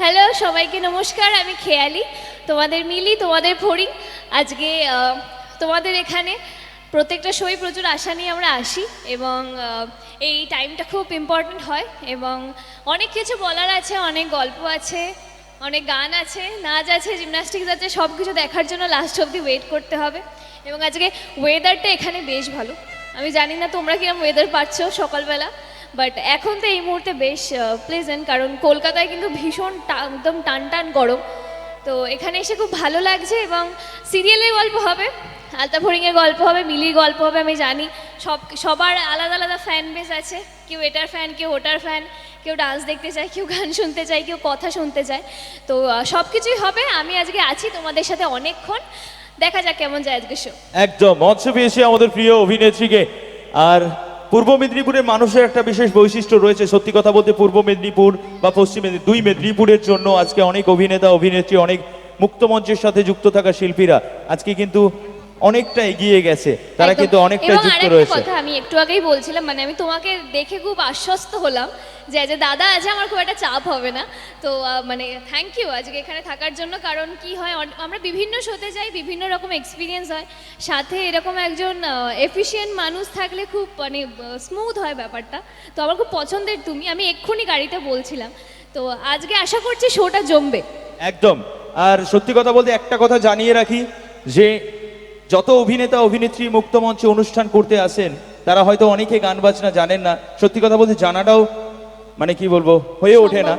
Hello সবাইকে নমস্কার, আমি খেয়ালি, তোমাদের মিলি, তোমাদের ফড়িং। আজকে তোমাদের এখানে প্রত্যেকটা শোই প্রচুর আশা নিয়ে আমরা আসি এবং এই টাইমটা খুব ইম্পর্ট্যান্ট হয় এবং অনেক কিছু বলার আছে, অনেক গল্প আছে, অনেক গান আছে, নাচ আছে, জিমন্যাস্টিক্স আছে, সব কিছু দেখার জন্য লাস্ট অবধি ওয়েট করতে হবে। এবং আজকে ওয়েদারটা এখানে বেশ ভালো। আমি জানি না তোমরা কিরকম ওয়েদার পাচ্ছ সকালবেলা, বাট এখন তো এই মুহূর্তে বেশ প্লেজেন্ট, কারণ কলকাতায় কিন্তু ভীষণ একদম টান টান গরম। তো এখানে এসে খুব ভালো লাগছে এবং সিরিয়ালের গল্প হবে, আলতা ফড়িংয়ের গল্প হবে, মিলির গল্প হবে। আমি জানি সবার আলাদা আলাদা ফ্যান বেস আছে, কেউ এটার ফ্যান, কেউ ওটার ফ্যান, কেউ ডান্স দেখতে চায়, কেউ গান শুনতে চায়, কেউ কথা শুনতে চায়। তো সব কিছুই হবে। আমি আজকে আছি তোমাদের সাথে অনেকক্ষণ, দেখা যাক কেমন যায় আজকে শো। একদম মঞ্চে পেয়েছি আমাদের প্রিয় অভিনেত্রীকে। আর পূর্ব মেদিনীপুরের মানুষের একটা বিশেষ বৈশিষ্ট্য রয়েছে, সত্যি কথা বলতে পূর্ব মেদিনীপুর বা পশ্চিম মেদিনীপুর, দুই মেদিনীপুরের জন্য আজকে অনেক অভিনেতা অভিনেত্রী, অনেক মুক্তমঞ্চের সাথে যুক্ত থাকা শিল্পীরা আজকে কিন্তু অনেকটা এগিয়ে গেছে, তারা কিন্তু অনেকটা যুক্ত রয়েছে। কথা আমি একটু আগেই বলছিলাম, মানে আমি তোমাকে দেখে খুব আশ্বস্ত হলাম যে দাদা আছে, আমার খুব একটা চাপ হবে না। তো মানে থ্যাংক ইউ আজকে এখানে থাকার জন্য। কারণ কি হয়, আমরা বিভিন্ন শোতে যাই, বিভিন্ন রকম এক্সপিরিয়েন্স হয়, সাথে এরকম একজন এফিশিয়েন্ট মানুষ থাকলে খুব মানে স্মুথ হয় ব্যাপারটা। তো আমার খুব পছন্দের তুমি, আমি এক্ষুনি গাড়িতে বলছিলাম। তো আজকে আশা করছি শোটা জমবে একদম। আর সত্যি কথা বলতে একটা কথা জানিয়ে রাখি, যে যত অভিনেতা অভিনেত্রী মুক্তমঞ্চে অনুষ্ঠান করতে আসেন, তারা হয়তো অনেকে গান বাজনা জানেন না। সত্যি কথা বলতে জানাটাও মানে কি বলবো, হয়ে ওঠে না।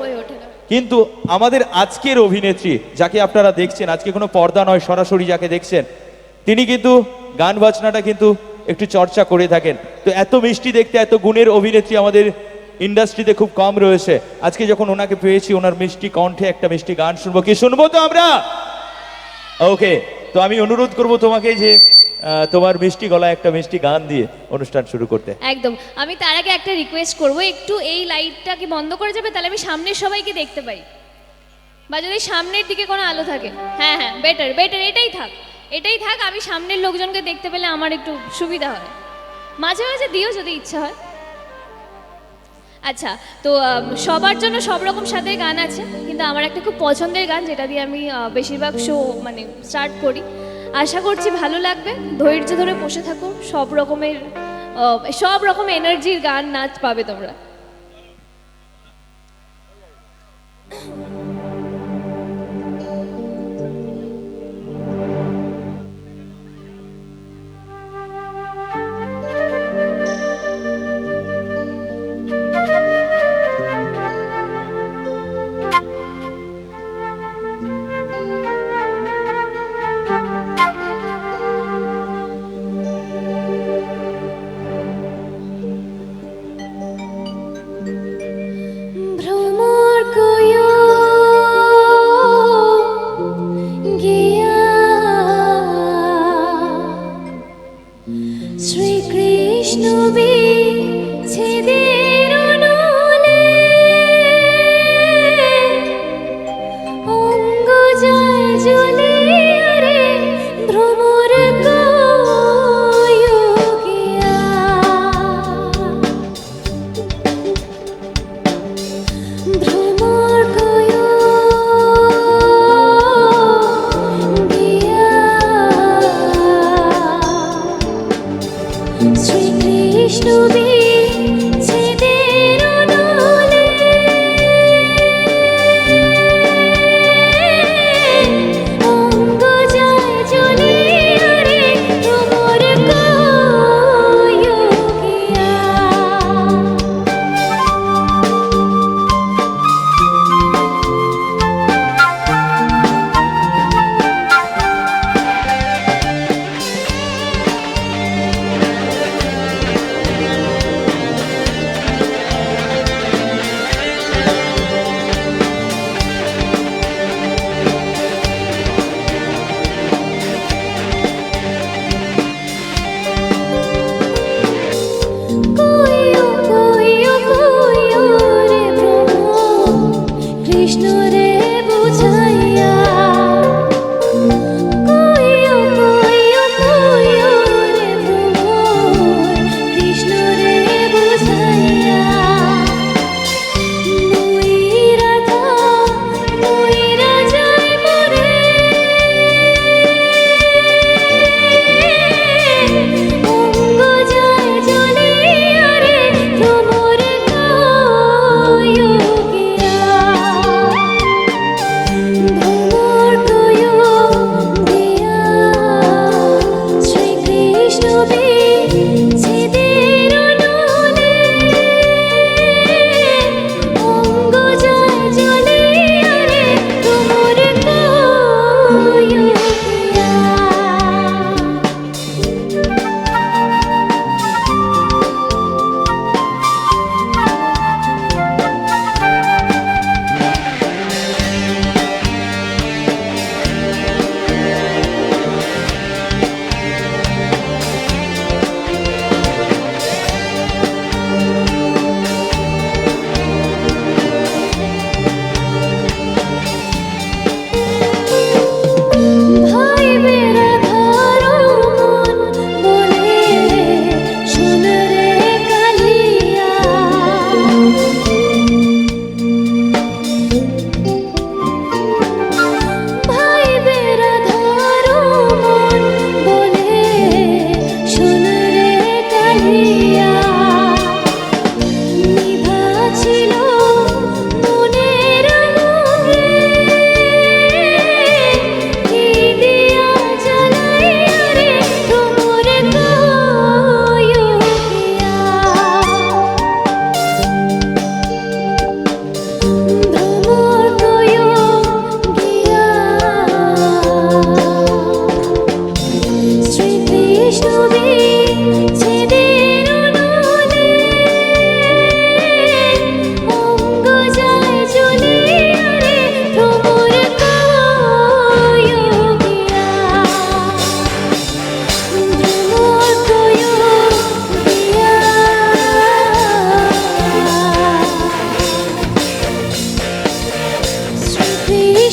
কিন্তু আমাদের আজকের অভিনেত্রী যাকে আপনারা দেখছেন, আজকে কোনো পর্দা নয়, সরাসরি যাকে দেখছেন, তিনি কিন্তু গান বাজনাটা কিন্তু একটু চর্চা করে থাকেন। তো এত মিষ্টি দেখতে, এত গুণের অভিনেত্রী আমাদের ইন্ডাস্ট্রিতে খুব কম রয়েছে। আজকে যখন ওনাকে পেয়েছি, ওনার মিষ্টি কণ্ঠে একটা মিষ্টি গান শুনবো। কি শুনবো তো আমরা? ওকে, তো আমি অনুরোধ করব তোমাকে যে তোমার মিষ্টি গলায় একটা মিষ্টি গান দিয়ে অনুষ্ঠান শুরু করতে। একদম। আমি তার আগে একটা রিকোয়েস্ট করব, একটু এই লাইটটা কি বন্ধ করে যাবে, তাহলে আমি সামনের সবাইকে দেখতে পাই, বা যদি সামনের দিকে কোনো আলো থাকে। হ্যাঁ হ্যাঁ, বেটার বেটার, এটাই থাক, এটাই থাক। আমি সামনের লোকজনকে দেখতে পেলে আমার একটু সুবিধা হয়। মাঝে মাঝে দিও যদি ইচ্ছা হয়। আচ্ছা, তো সবার জন্য সব রকম স্বাদের গান আছে, কিন্তু আমার একটা খুব পছন্দের গান, যেটা দিয়ে আমি বেশিরভাগ শো মানে স্টার্ট করি। আশা করছি ভালো লাগবে। ধৈর্য ধরে বসে থাকো, সব রকম এনার্জির গান, নাচ পাবে তোমরা।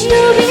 বিষ্ণু